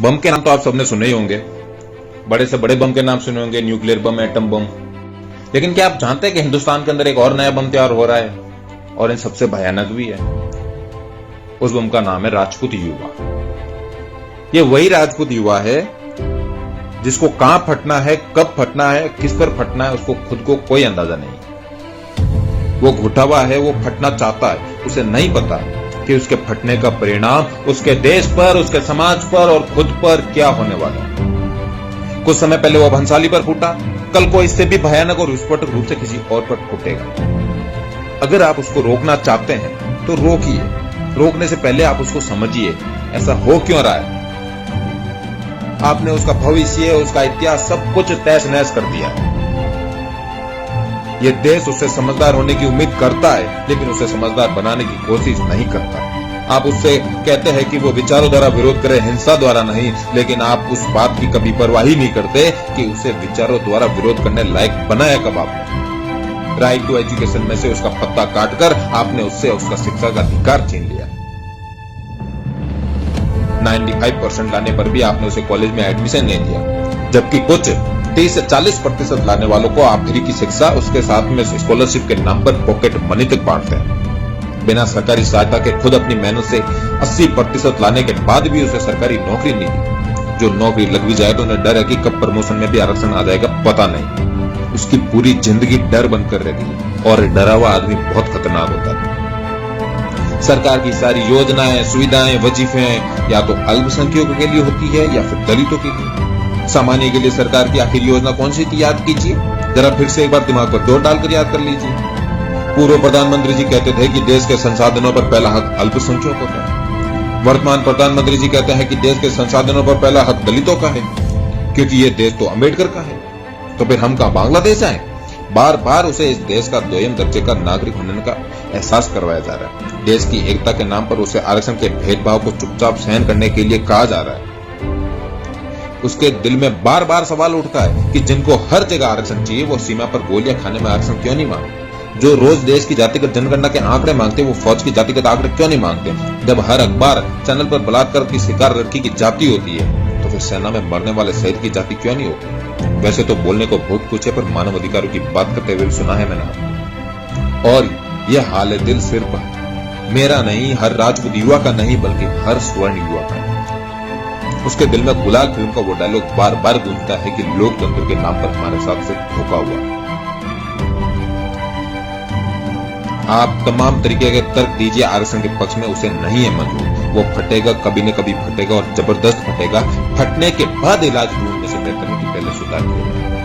बम के नाम तो आप सबने सुने ही होंगे। बड़े से बड़े बम के नाम सुने होंगे, न्यूक्लियर बम, एटम बम। लेकिन क्या आप जानते हैं कि हिंदुस्तान के अंदर एक और नया बम तैयार हो रहा है, और इन सबसे भयानक भी है। उस बम का नाम है राजपूत युवा। ये वही राजपूत युवा है जिसको कहां फटना है, कब फटना है, किस पर फटना है, उसको खुद को कोई अंदाजा नहीं। वो घुटा हुआ है, वो फटना चाहता है, उसे नहीं पता कि उसके फटने का परिणाम उसके देश पर, उसके समाज पर और खुद पर क्या होने वाला है। कुछ समय पहले वो भंसाली पर फूटा, कल को इससे भी भयानक और विस्फोटक रूप से किसी और पर फूटेगा। अगर आप उसको रोकना चाहते हैं तो रोकिए। रोकने से पहले आप उसको समझिए, ऐसा हो क्यों रहा है। आपने उसका भविष्य, उसका इतिहास सब कुछ तहस नहस कर दिया है। यह देश उससे समझदार होने की उम्मीद करता है, लेकिन उसे समझदार बनाने की कोशिश नहीं करता। आप उससे कहते हैं कि वो विचारों द्वारा विरोध करे, हिंसा द्वारा नहीं, लेकिन आप उस बात की कभी परवाह ही नहीं करते कि उसे विचारों द्वारा विरोध करने लायक बनाया कब आपने। राइट टू एजुकेशन में से उसका पत्ता काटकर आपने उससे उसका शिक्षा का अधिकार छीन लिया। 95% लाने पर भी आपने उसे कॉलेज में एडमिशन नहीं दिया, जबकि कुछ 30 से 40% लाने वालों को आप फ्री की शिक्षा, उसके साथ में स्कॉलरशिप के नाम पर पॉकेट मनी तक बांटते हैं। बिना सरकारी सहायता के खुद अपनी मेहनत से 80% लाने के बाद भी उसे सरकारी नौकरी नहीं दी। जो नौकरी लग भी जाए तो उन्हें डर है कि कब प्रमोशन में भी आरक्षण आ जाएगा पता नहीं। उसकी पूरी जिंदगी डर बनकर रह गई, और डरा हुआ आदमी बहुत खतरनाक होता है। सरकार की सारी योजनाएं, सुविधाएं, वजीफे या तो अल्पसंख्यकों के लिए होती है या फिर दलितों के लिए। सामान्य के लिए सरकार की आखिरी योजना कौन सी थी याद कीजिए, जरा फिर से एक बार दिमाग पर जोर डालकर याद कर लीजिए। पूर्व प्रधानमंत्री जी कहते थे कि देश के संसाधनों पर पहला हक अल्पसंख्यकों का है। वर्तमान प्रधानमंत्री जी कहते हैं कि देश के संसाधनों पर पहला हक दलितों का है, क्योंकि ये देश तो अम्बेडकर का है। तो फिर हम कहां बांग्लादेश आए। बार बार उसे इस देश का दोयम दर्जे का नागरिक होने का एहसास करवाया जा रहा है। देश की एकता के नाम पर उसे आरक्षण के भेदभाव को चुपचाप सहन करने के लिए कहा जा रहा है। उसके दिल में बार बार सवाल उठता है कि जिनको हर जगह आरक्षण चाहिए, वो सीमा पर गोलियां खाने में आरक्षण क्यों नहीं मांगते। जो रोज देश की जातिगत जनगणना के आंकड़े मांगते, वो फौज की जातिगत आंकड़े क्यों नहीं मांगते। जब हर अखबार चैनल पर बलात्कार की शिकार लड़की की जाति होती है, तो फिर सेना में मरने वाले शहीद की जाति क्यों नहीं होती। वैसे तो बोलने को बहुत कुछ है, पर मानव अधिकारों की बात करते हुए सुना है मैंने। और यह हाल है दिल सिर्फ मेरा नहीं, हर राजपूत युवा का नहीं, बल्कि हर स्वर्ण युवा का। उसके दिल में गुलाल फिल्म का वो डायलॉग बार बार गूंजता है कि लोकतंत्र के नाम पर हमारे साथ से धोखा हुआ। आप तमाम तरीके के तर्क दीजिए आरक्षण के पक्ष में, उसे नहीं है मंजूर। वो फटेगा, कभी न कभी फटेगा, और जबरदस्त फटेगा। फटने के बाद इलाज ढूंढने से बेहतर है कि पहले सुधार किया।